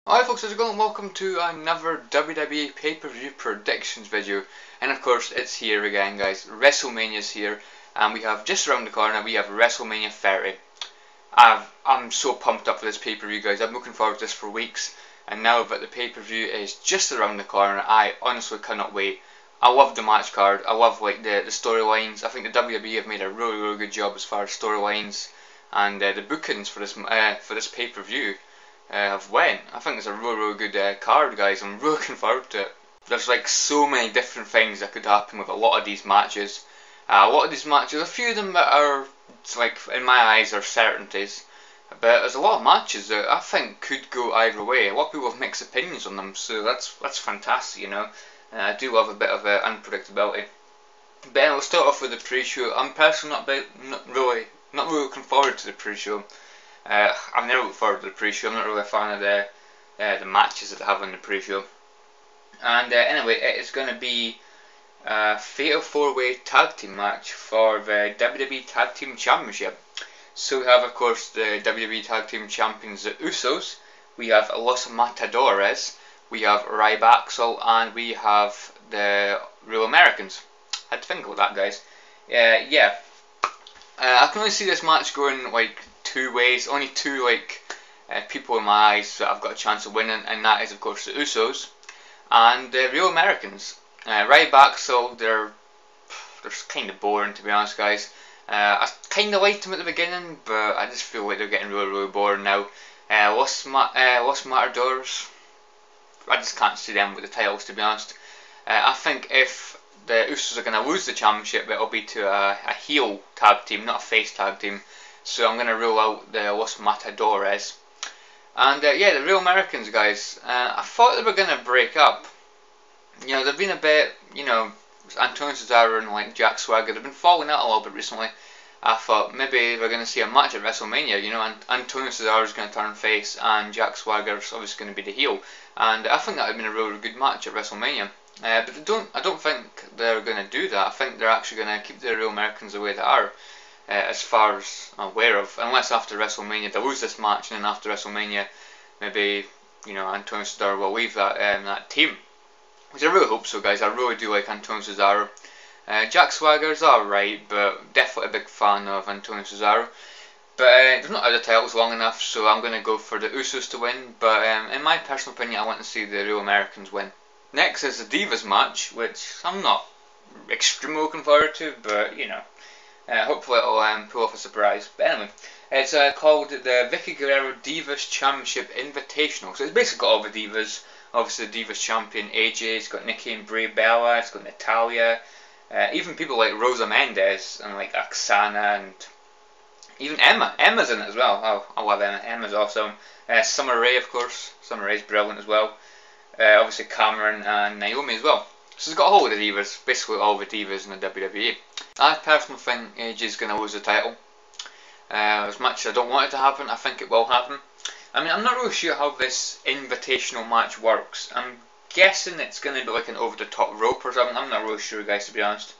Hi folks, how's it going? Welcome to another WWE pay-per-view predictions video. And of course, it's here again guys. WrestleMania's here, and we have just around the corner, we have WrestleMania 30. I'm so pumped up for this pay-per-view guys. I've been looking forward to this for weeks, and now that the pay-per-view is just around the corner, I honestly cannot wait. I love the match card, I love like the storylines. I think the WWE have made a really good job as far as storylines and the bookings for this pay-per-view. Have went. I think it's a really good card, guys. I'm really looking forward to it. There's like so many different things that could happen with a lot of these matches. A few of them that are like in my eyes are certainties, but there's a lot of matches that I think could go either way. A lot of people have mixed opinions on them, so that's fantastic, you know. I do love a bit of unpredictability. But anyway, we'll start off with the pre-show. I'm personally not really looking forward to the pre-show. I've never looked forward to the pre-show. I'm not really a fan of the matches that they have on the pre-show. And anyway, it is going to be a fatal 4-way tag team match for the WWE Tag Team Championship. So we have, of course, the WWE Tag Team Champions, the Usos. We have Los Matadores. We have Ryback, and we have the Real Americans. I had to think about that, guys. Yeah. I can only see this match going like two ways. Only two people in my eyes that I've got a chance of winning, and that is of course the Usos and the Real Americans. Ryback, so they're kind of boring, to be honest, guys. I kind of liked them at the beginning, but I just feel like they're getting really boring now. Los Matadores, I just can't see them with the titles, to be honest. I think if the Usos are going to lose the championship, it'll be to a heel tag team, not a face tag team. So I'm going to rule out the Los Matadores. And yeah, the Real Americans, guys. I thought they were going to break up. You know, they've been a bit, you know, Antonio Cesaro and like Jack Swagger, they've been falling out a little bit recently. I thought maybe we're going to see a match at WrestleMania, you know, and Antonio Cesaro is going to turn face and Jack Swagger's obviously going to be the heel. And I think that would have been a really good match at WrestleMania. But I don't think they're going to do that. I think they're actually going to keep the Real Americans the way they are, as far as I'm aware of. Unless after WrestleMania they lose this match, and then after WrestleMania, maybe, you know, Antonio Cesaro will leave that team. Which I really hope so, guys. I really do like Antonio Cesaro. Jack Swagger's alright, but definitely a big fan of Antonio Cesaro. But they've not had the titles long enough, so I'm going to go for the Usos to win. But in my personal opinion, I want to see the Real Americans win. Next is the Divas match, which I'm not extremely looking forward to, but you know, hopefully it'll pull off a surprise. But anyway, it's called the Vicky Guerrero Divas Championship Invitational. So it's basically got all the divas. Obviously the Divas Champion AJ, it's got Nikki and Brie Bella, it's got Natalya, even people like Rosa Mendes and like Oksana, and even Emma. Emma's in it as well. Oh, I love Emma. Emma's awesome. Summer Rae, of course. Summer Rae's brilliant as well. Obviously Cameron and Naomi as well. So it's got a whole of the divas, basically all the divas in the WWE. I personally think AJ's going to lose the title. As much as I don't want it to happen, I think it will happen. I mean, I'm not really sure how this invitational match works. I'm guessing it's going to be like an over-the-top rope or something. I'm not really sure, guys, to be honest.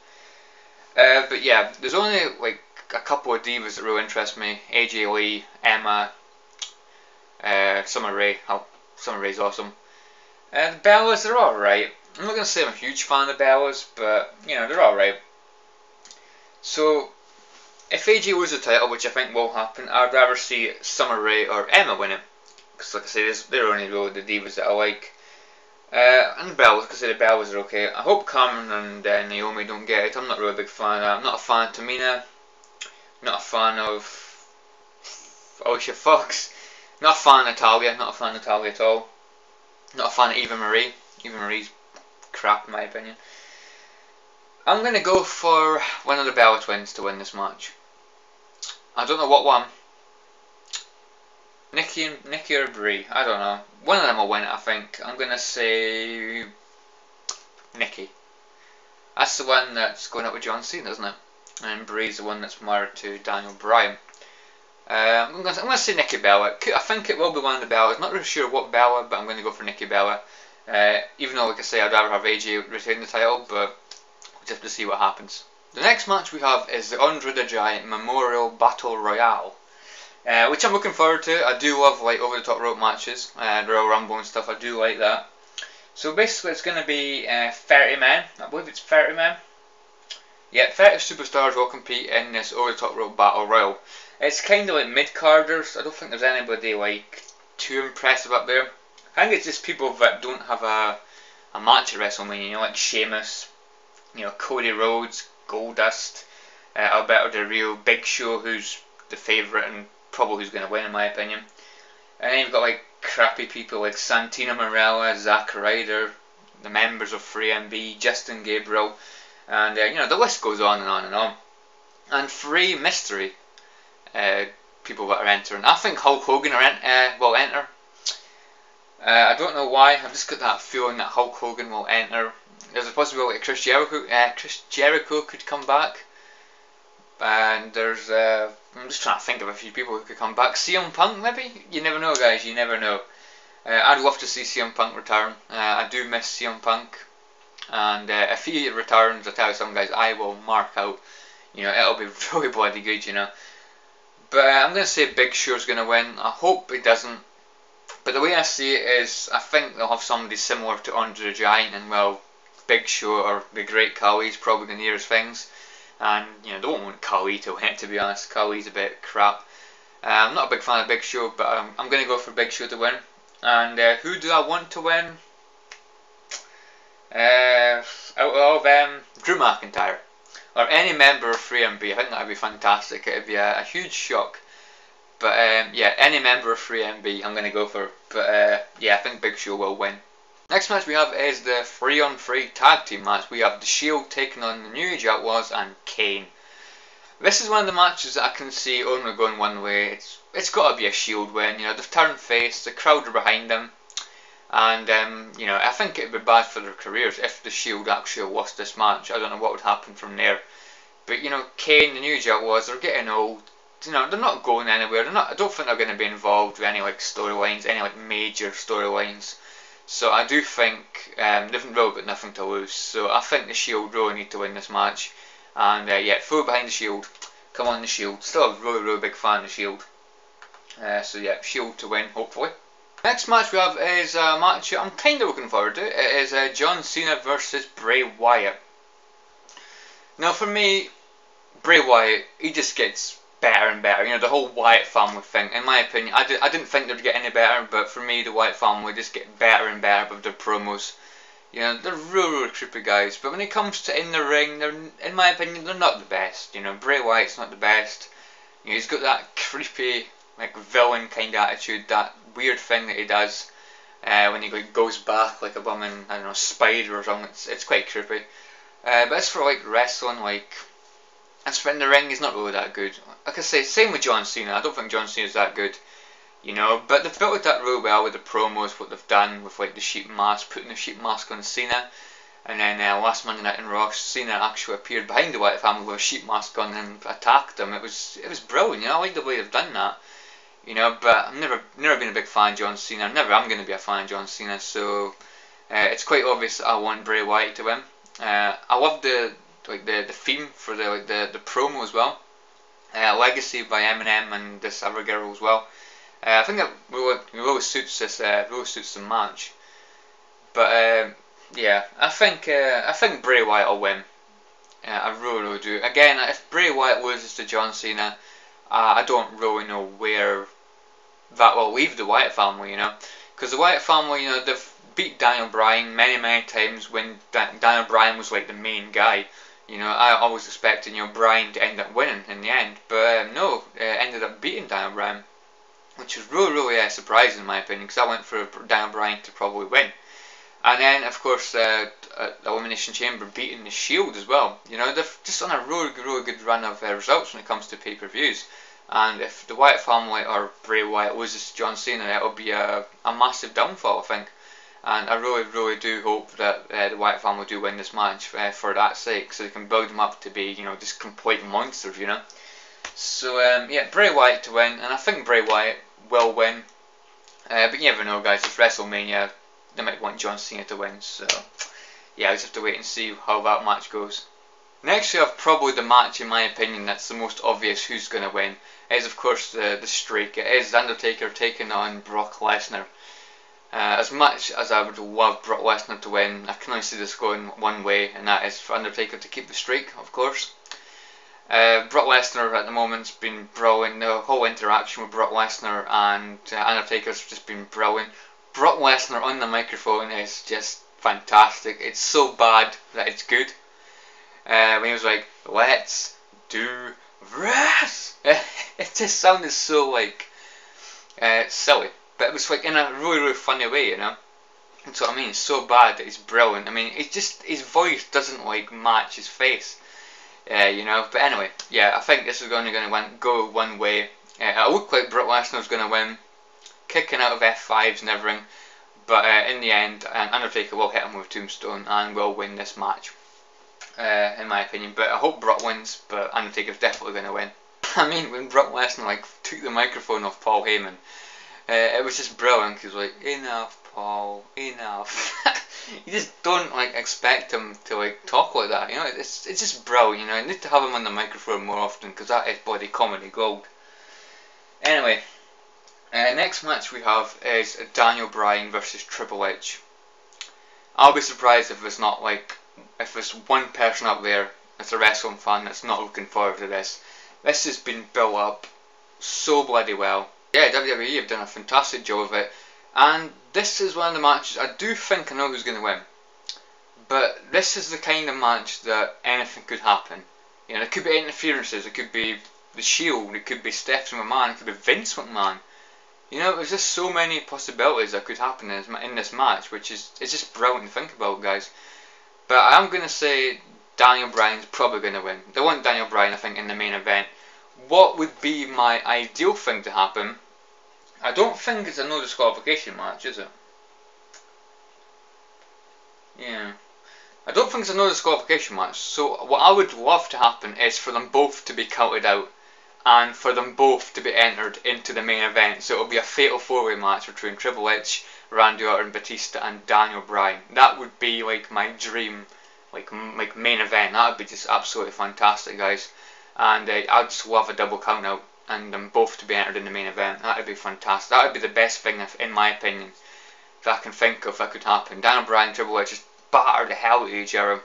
But yeah, there's only like a couple of divas that really interest me. AJ Lee, Emma, Summer Rae. Summer Rae's awesome. The Bellas, they're alright. I'm not going to say I'm a huge fan of the Bellas, but, you know, they're alright. So, if AJ loses the title, which I think will happen, I'd rather see Summer Rae or Emma win it. Because, like I say, they're only really the divas that I like. And the Bellas, because the Bellas are okay. I hope Cameron and Naomi don't get it. I'm not really a big fan of that. I'm not a fan of Tamina. Not a fan of Alicia Fox. Not a fan of Natalya. Not a fan of Natalya at all. Not a fan of Eva Marie. Eva Marie's crap in my opinion. I'm going to go for one of the Bella twins to win this match. I don't know what one. Nikki or Brie. I don't know. One of them will win it, I think. I'm going to say Nikki. That's the one that's going up with John Cena, isn't it? And Brie's the one that's married to Daniel Bryan. I'm going to say Nikki Bella. I think it will be one of the Bellas. Not really sure what Bella, but I'm going to go for Nikki Bella. Even though, like I say, I'd rather have AJ retain the title, but just to see what happens. The next match we have is the Andre the Giant Memorial Battle Royale. which I'm looking forward to. I do love like over the top rope matches, Royal Rumble and stuff. I do like that. So basically, it's going to be 30 men. I believe it's 30 men. Yeah, 30 superstars will compete in this over the top rope battle royal. It's kind of like mid-carders. I don't think there's anybody like too impressive up there. I think it's just people that don't have a match at WrestleMania, you know, like Sheamus, you know, Cody Rhodes, Goldust, Alberto Del Rio, Big Show, who's the favourite and probably who's going to win in my opinion. And then you've got like crappy people like Santino Marella, Zack Ryder, the members of 3MB, Justin Gabriel, and you know, the list goes on and on and on. And 3 mystery people that are entering. I think Hulk Hogan will enter. I don't know why. I've just got that feeling that Hulk Hogan will enter. There's a possibility Chris Jericho could come back. And there's I'm just trying to think of a few people who could come back. CM Punk maybe? You never know, guys. You never know. I'd love to see CM Punk return. I do miss CM Punk. And if he returns, I tell you something, guys, I will mark out. You know, it'll be really bloody good, you know. But I'm going to say Big Show's going to win. I hope he doesn't. But the way I see it is, I think they'll have somebody similar to Andre the Giant, and well, Big Show or the Great Khali's probably the nearest things. And you know, they won't want Khali to win, to be honest. Khali's a bit crap. I'm not a big fan of Big Show, but I'm going to go for Big Show to win. And who do I want to win? Out of Drew McIntyre or any member of 3MB. I think that would be fantastic. It would be a huge shock. But yeah, any member of 3MB I'm going to go for. But yeah, I think Big Show will win. Next match we have is the 3-on-3 tag team match. We have The Shield taking on the New Age Outlaws and Kane. This is one of the matches that I can see only going one way. It's got to be a Shield win. You know, they've turned face, the crowd are behind them, and you know, I think it'd be bad for their careers if the Shield actually lost this match. I don't know what would happen from there. But you know, Kane, the New Age Outlaws, they're getting old. You know, they're not going anywhere. I don't think they're going to be involved with any like storylines, any like major storylines. So I do think they've really got nothing to lose. So I think the Shield really need to win this match. And yeah, full behind the Shield. Come on, the Shield. Still a really big fan of the Shield. So yeah, Shield to win, hopefully. Next match we have is a match I'm kind of looking forward to. It is John Cena versus Bray Wyatt. Now for me, Bray Wyatt, he just gets better and better. You know, the whole Wyatt family thing, in my opinion, I didn't think they'd get any better, but for me, the Wyatt family just get better and better with their promos. You know, they're really creepy guys, but when it comes to in the ring, they're, in my opinion, they're not the best. You know, Bray Wyatt's not the best. You know, he's got that creepy, like, villain kind of attitude, that weird thing that he does when he like, goes back like a bumming, I don't know, spider or something. It's quite creepy. But as for like wrestling, like, as for in the ring, he's not really that good. Like I say, same with John Cena. I don't think John Cena's that good, you know. But they've built that really well with the promos, what they've done with like the sheep mask, putting the sheep mask on Cena, and then last Monday Night in Raw, Cena actually appeared behind the Wyatt family with a sheep mask on and attacked them. It was brilliant, you know. I like the way they've done that, you know. But I've never been a big fan of John Cena. Never am going to be a fan of John Cena. So it's quite obvious that I want Bray Wyatt to win. I love the theme for the promo as well. Legacy by Eminem and this other girl as well. I think that really suits this. Really suits the match. But yeah, I think Bray Wyatt will win. I really do. Again, if Bray Wyatt loses to John Cena, I don't really know where that will leave the Wyatt family. You know, because the Wyatt family, you know, they've beat Daniel Bryan many times when Daniel Bryan was like the main guy. You know, I always expected, you know, Bryan to end up winning in the end, but no, ended up beating Daniel Bryan, which was really surprising in my opinion, because I went for Daniel Bryan to probably win. And then, of course, the Elimination Chamber beating the Shield as well. You know, they've just on a really good run of results when it comes to pay-per-views. And if the Wyatt family or Bray Wyatt loses to John Cena, it'll be a massive downfall, I think. And I really do hope that the Wyatt family do win this match for that sake, so they can build them up to be, you know, just complete monsters, you know. So yeah, Bray Wyatt to win, and I think Bray Wyatt will win. But you never know, guys. It's WrestleMania. They might want John Cena to win, so yeah, I just have to wait and see how that match goes. Next we have probably the match, in my opinion, that's the most obvious who's going to win. It is of course the streak. It is The Undertaker taking on Brock Lesnar. As much as I would love Brock Lesnar to win, I can only see this going one way, and that is for Undertaker to keep the streak, of course. Brock Lesnar at the moment's been brilliant. The whole interaction with Brock Lesnar and Undertaker's just been brilliant. Brock Lesnar on the microphone is just fantastic. It's so bad that it's good. When he was like, "Let's do this," it just sounded so like silly, but it was like in a really funny way, you know. That's what I mean. It's so bad that it's brilliant. I mean, it's just his voice doesn't like match his face. You know, but anyway, yeah, I think this is only going to go one way. It looked like Brock Lesnar's going to win, kicking out of F5s and everything, but in the end, Undertaker will hit him with a tombstone and will win this match, in my opinion. But I hope Brock wins, but Undertaker's definitely going to win. I mean, when Brock Lesnar like took the microphone off Paul Heyman, it was just brilliant. He was like, "Enough, Paul, enough." You just don't like expect him to like talk like that, you know. It's just brilliant, you know. You need to have him on the microphone more often, because that is body comedy gold. Anyway, next match we have is Daniel Bryan versus Triple H. I'll be surprised if it's not like, if there's one person up there that's a wrestling fan that's not looking forward to this. This has been built up so bloody well. Yeah, WWE have done a fantastic job of it. And this is one of the matches, I do think I know who's going to win. But this is the kind of match that anything could happen. You know, there could be interferences, it could be The Shield, it could be Stephanie McMahon, it could be Vince McMahon. You know, there's just so many possibilities that could happen in this match, which is, it's just brilliant to think about, guys. But I'm going to say Daniel Bryan's probably going to win. They want Daniel Bryan, I think, in the main event. What would be my ideal thing to happen? I don't think it's a no disqualification match, is it? Yeah. I don't think it's a no disqualification match. So what I would love to happen is for them both to be counted out, and for them both to be entered into the main event. So it'll be a fatal four-way match between Triple H, Randy Orton, Batista, and Daniel Bryan. That would be like my dream, like main event. That would be just absolutely fantastic, guys. And I'd just love a double count out, and them both to be entered in the main event. That would be fantastic. That would be the best thing, in my opinion, that I can think of that could happen. Daniel Bryan and Triple H just batter the hell out of each other,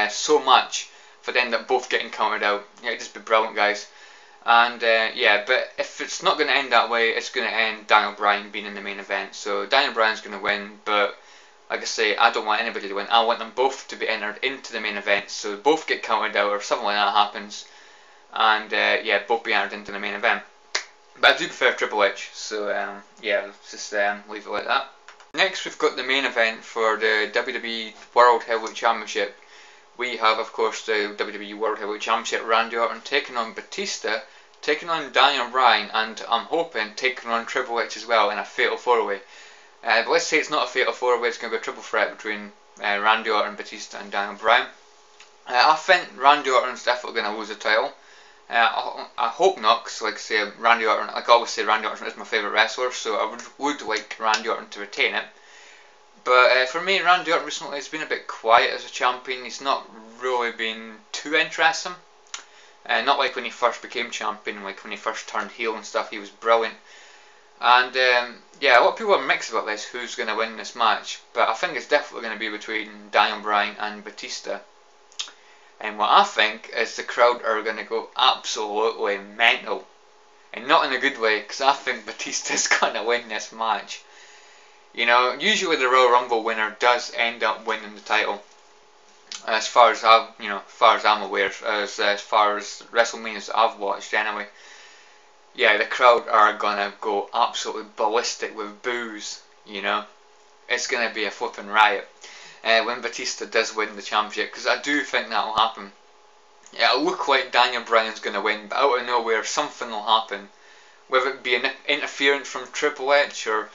so much, for them that both getting counted out. Yeah, it'd just be brilliant, guys. And yeah, but if it's not going to end that way, it's going to end Daniel Bryan being in the main event. So Daniel Bryan's going to win, but like I say, I don't want anybody to win. I want them both to be entered into the main event, so both get counted out or something like that happens. And yeah, both be entered into the main event. But I do prefer Triple H, so yeah, let's just leave it like that. Next we've got the main event for the WWE World Heavyweight Championship. We have, of course, the WWE World Heavyweight Championship, Randy Orton taking on Batista, taking on Daniel Bryan, and I'm hoping taking on Triple H as well in a fatal four-way. But let's say it's not a fatal four-way, it's going to be a triple threat between Randy Orton, Batista, and Daniel Bryan. I think Randy Orton's definitely going to lose the title. I hope not, because like I say, Randy Orton, like I always say, Randy Orton is my favourite wrestler, so I would like Randy Orton to retain it. But for me, Randy Orton recently has been a bit quiet as a champion. He's not really been too interesting. Not like when he first became champion, like when he first turned heel and stuff, he was brilliant. And yeah, a lot of people are mixed about this, who's going to win this match. But I think it's definitely going to be between Daniel Bryan and Batista. And what I think is the crowd are going to go absolutely mental. And not in a good way, because I think Batista's going to win this match. You know, usually the Royal Rumble winner does end up winning the title. As far as I'm aware, as far as WrestleManias that I've watched anyway. Yeah, the crowd are going to go absolutely ballistic with boos, you know. It's going to be a flipping riot. When Batista does win the championship, because I do think that will happen. Yeah, it'll look like Daniel Bryan's going to win, but out of nowhere something will happen. Whether it be an interference from Triple H, or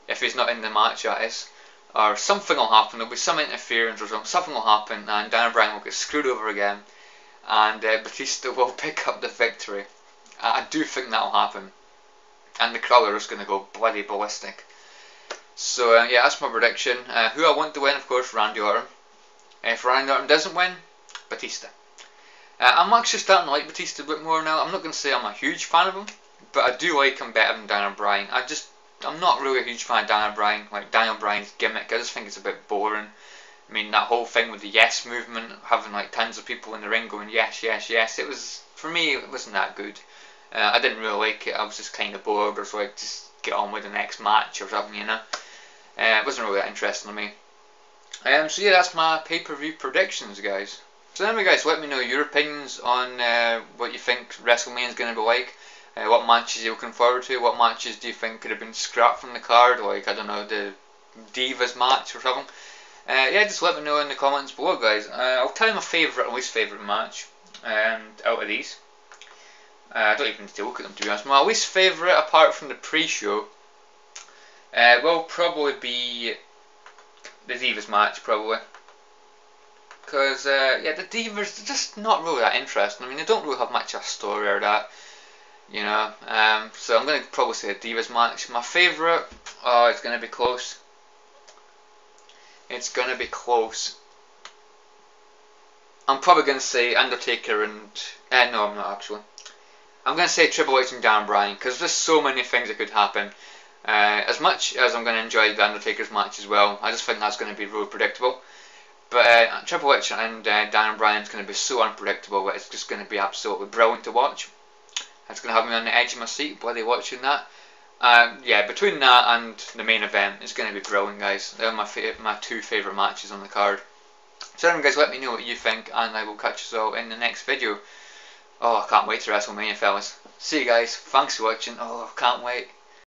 if he's not in the match, that is, or something will happen. There'll be some interference or something will happen, and Daniel Bryan will get screwed over again, and Batista will pick up the victory. I do think that will happen, and the crowd are just going to go bloody ballistic. So yeah, that's my prediction. Who I want to win, of course, Randy Orton. If Randy Orton doesn't win, Batista. I'm actually starting to like Batista a bit more now. I'm not going to say I'm a huge fan of him, but I do like him better than Daniel Bryan. I'm not really a huge fan of Daniel Bryan. Like Daniel Bryan's gimmick, I just think it's a bit boring. I mean, that whole thing with the yes movement, having like tons of people in the ring going yes, yes, yes. It was, for me, it wasn't that good. I didn't really like it. I was just kind of bored, or so like just get on with the next match or something, you know. It wasn't really that interesting to me. So yeah, that's my pay-per-view predictions, guys. So anyway, guys, let me know your opinions on what you think WrestleMania is going to be like. What matches you're looking forward to? What matches do you think could have been scrapped from the card? Like, I don't know, the Divas match or something. Yeah, just let me know in the comments below, guys. I'll tell you my favourite and least favourite match out of these. I don't even need to look at them, to be honest. My least favourite, apart from the pre-show, will probably be the Divas match, probably. Because, yeah, the Divas, they're just not really that interesting. I mean, they don't really have much of a story or that, you know. So I'm going to probably say a Divas match. My favourite, oh, it's going to be close. It's going to be close. I'm probably going to say Undertaker and... no, I'm not actually. I'm going to say Triple H and Daniel Bryan, because there's so many things that could happen. As much as I'm going to enjoy the Undertaker's match as well, I just think that's going to be really predictable. But Triple H and Daniel Bryan is going to be so unpredictable that it's just going to be absolutely brilliant to watch. It's going to have me on the edge of my seat while they're watching that. Yeah, between that and the main event, it's going to be brilliant, guys. They're my two favourite matches on the card. So anyway, guys, let me know what you think, and I will catch you all in the next video. Oh, I can't wait to WrestleMania, fellas. See you guys. Thanks for watching. Oh, I can't wait.